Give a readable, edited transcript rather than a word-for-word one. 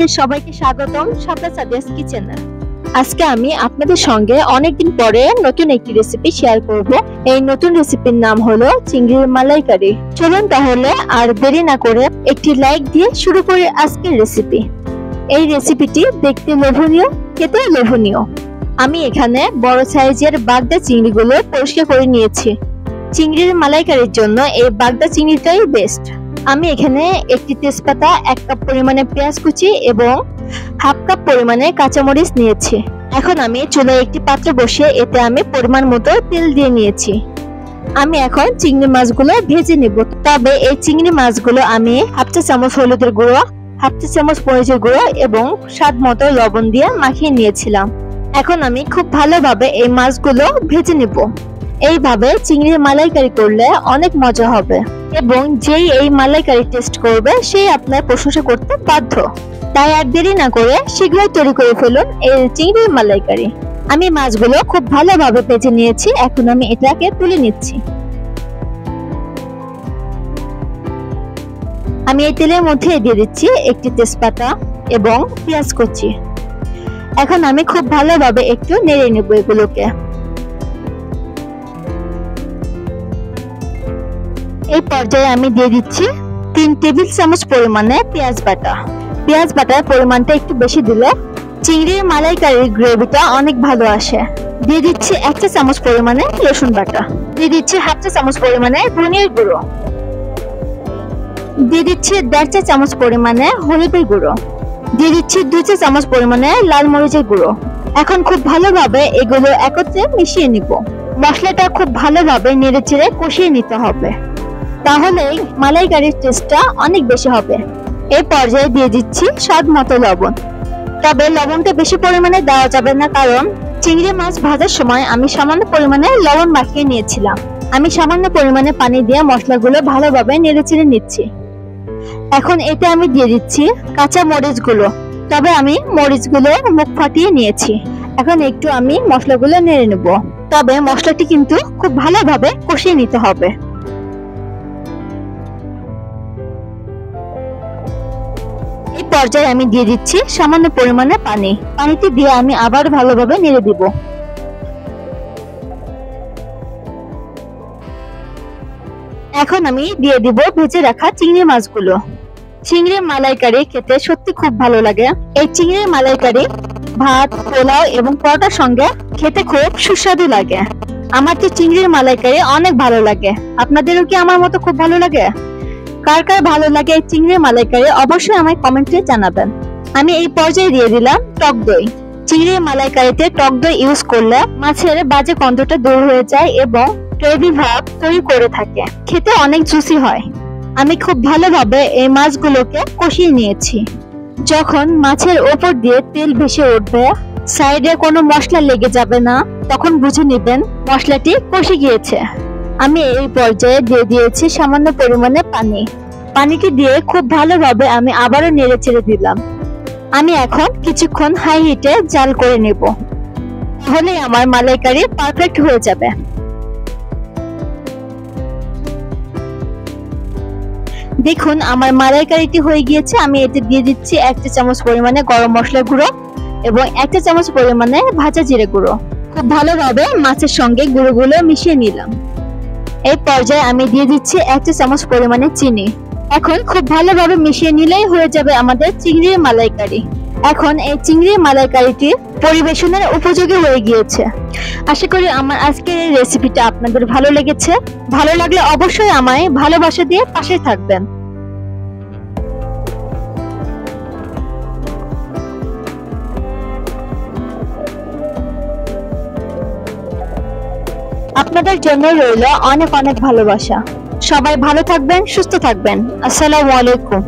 আপনাদের সবাইকে স্বাগতম শাপলা সাদিয়াস কিচেনে। আজকে আমি আপনাদের সঙ্গে অনেকদিন পরে নতুন একটি রেসিপি শেয়ার করব। এই নতুন রেসিপির নাম হলো চিংড়ির মালাইকারি। চলুন তাহলে আর দেরি না করে একটি লাইক দিয়ে শুরু করি আজকের রেসিপি। এই রেসিপিটি দেখতে লোভনীয়, খেতে লোভনীয়। আমি এখানে বড় সাইজের বাগদা চিংড়িগুলো পরিষ্কার করে নিয়েছি। চিংড়ির মালাইকারির জন্য এই বাগদা চিংড়িটাই বেস্ট। আমি এখানে একটি তেজপাতা, 1 কাপ পরিমাণে পেঁয়াজ কুচি এবং হাফ কাপ পরিমাণে কাঁচামরিচ নিয়েছি। এখন আমি চুলায় একটি পাত্র বসিয়ে এতে আমি পরিমাণ মতো তেল দিয়ে নিয়েছি। আমি এখন চিংড়ি মাছগুলো ভেজে নেব। তবে এই চিংড়ি মাছগুলো আমি হাফ চা চামচ হলুদের গুঁড়ো, হাফ চা চামচ মরিচের গুঁড়ো এবং স্বাদ মতো লবণ দিয়ে মাখিয়ে নিয়েছিলাম। এখন আমি খুব ভালোভাবে এই মাছগুলো ভেজে নেব। এইভাবে চিংড়ির মালাইকারি করলে অনেক মজা হবে এবং যেই এই মালাইকারি টেস্ট করবে সেই আপনার প্রশংসা করতে বাধ্য। তাই আর দেরি না করে শীঘ্রই তৈরি করে ফেলুন এই চিংড়ির মালাইকারি। আমি মাছগুলো খুব ভালোভাবে ভেজে নিয়েছি। এখন আমি এটাকে তুলে নিচ্ছি। আমি এই তেলের মধ্যে দিয়ে দিচ্ছি একটি তেজপাতা এবং পেঁয়াজ কুচি। এখন আমি খুব ভালোভাবে একটু নেড়ে নেব এগুলোকে। এই পর্যায়ে আমি দিয়ে দিচ্ছি 3 টেবিল চামচ পরিমাণে পেঁয়াজ বাটা। পেঁয়াজ বাটার পরিমাণটা একটু বেশি দিলে চিংড়ির মালাইকারির গ্রেভিটা অনেক ভালো আসে। দিয়ে দিচ্ছি 1 চা চামচ পরিমাণে রসুন বাটা। দিয়ে দিচ্ছি হাফ চা চামচ পরিমাণে ধনিয়ার গুঁড়ো। দিয়ে দিচ্ছি 1.5 চা চামচ পরিমাণে হলুদের গুঁড়ো। দিয়ে দিচ্ছি 2 চা চামচ পরিমাণে লাল মরিচের গুঁড়ো। এখন খুব ভালোভাবে এগুলো একত্রে মিশিয়ে নিব। মশলাটা খুব ভালোভাবে নেড়েচেড়ে কষিয়ে নিতে হবে, তাহলে মালাইকারির টেস্টটা অনেক বেশি হবে। এই পর্যায়ে দিয়ে দিচ্ছি স্বাদ মতো লবণ। তবে লবণটা বেশি পরিমাণে দেওয়া যাবে না, কারণ চিংড়ি মাছ ভাজার সময় আমি সামান্য পরিমাণে লবণ মাখিয়ে নিয়েছিলাম। আমি সামান্য পরিমাণে পানি দিয়ে মশলাগুলো ভালোভাবে নেড়েচেড়ে নিচ্ছি। এখন এতে আমি দিয়ে দিচ্ছি কাঁচা মরিচগুলো। তবে আমি মরিচগুলো মুখ ফাটিয়ে নিয়েছি। এখন একটু আমি মশলাগুলো নেড়ে নেব। তবে মশলাটি কিন্তু খুব ভালোভাবে কষিয়ে নিতে হবে। এই পর্যায়ে আমি দিয়ে দিচ্ছি সামান্য পরিমাণে পানি। পানিটি দিয়ে আমি আবার ভালোভাবে নেড়ে দিব। এখন আমি দিয়ে দিব ভেজে রাখা চিংড়ি মাছগুলো। চিংড়ির মালাইকারি খেতে সত্যি খুব ভালো লাগে। এই চিংড়ির মালাইকারি ভাত, পোলাও এবং পরোটার সঙ্গে খেতে খুব সুস্বাদু লাগে। আমার তো চিংড়ির মালাইকারি অনেক ভালো লাগে। আপনাদেরও কি আমার মতো খুব ভালো লাগে? কার কার ভালো লাগে এই চিংড়ির মালাইকারি অবশ্যই আমায় কমেন্টে জানাবেন। আমি এই পর্যায়ে দিয়ে দিলাম টক দই। চিংড়ির মালাইকারিতে টক দই ইউজ করলে মাছের বাজে গন্ধটা দূর হয়ে যায় এবং গ্রেভি ভাব তৈরি করে থাকে। খেতে অনেক জুসি হয়। আমি খুব ভালোভাবে এই মাছগুলোকে কষিয়ে নিয়েছি। যখন মাছের ওপর দিয়ে তেল ভেসে উঠবে, সাইডে কোনো মশলা লেগে যাবে না, তখন বুঝে নেবেন মশলাটি কষে গিয়েছে। আমি এই পর্যায়ে দিয়ে দিয়েছি সামান্য পরিমাণে পানি। পানিটি দিয়ে খুব ভালোভাবে আমি আবারও নেড়ে ছেড়ে দিলাম। আমি এখন কিছুক্ষণ হাই হিটে জাল করে নেব, তাহলে আমার মালাইকারি পারফেক্ট হয়ে যাবে। দেখুন আমার মালাইকারিটি হয়ে গিয়েছে। আমি এতে দিয়ে দিচ্ছি 1 চা চামচ পরিমাণে গরম মশলা গুঁড়ো এবং 1 চা চামচ পরিমাণে ভাজা জিরে গুঁড়ো। খুব ভালোভাবে মাছের সঙ্গে গুঁড়োগুলো মিশিয়ে নিলাম। এই পর্যায়ে আমি দিয়ে দিচ্ছি 1 চা চামচ পরিমাণে চিনি। এখন খুব ভালোভাবে মিশিয়ে নিলেই হয়ে যাবে আমাদের চিংড়ির মালাইকারি। এখন এই চিংড়ির মালাইকারিটি পরিবেশনের উপযোগী হয়ে গিয়েছে। আশা করি আমার আজকের এই রেসিপিটা আপনাদের ভালো লেগেছে। ভালো লাগলে অবশ্যই আমায় ভালোবাসা দিয়ে পাশে থাকবেন। আপনাদের জন্য রইল অনেক অনেক ভালোবাসা। সবাই ভালো থাকবেন, সুস্থ থাকবেন। আসসালামু আলাইকুম।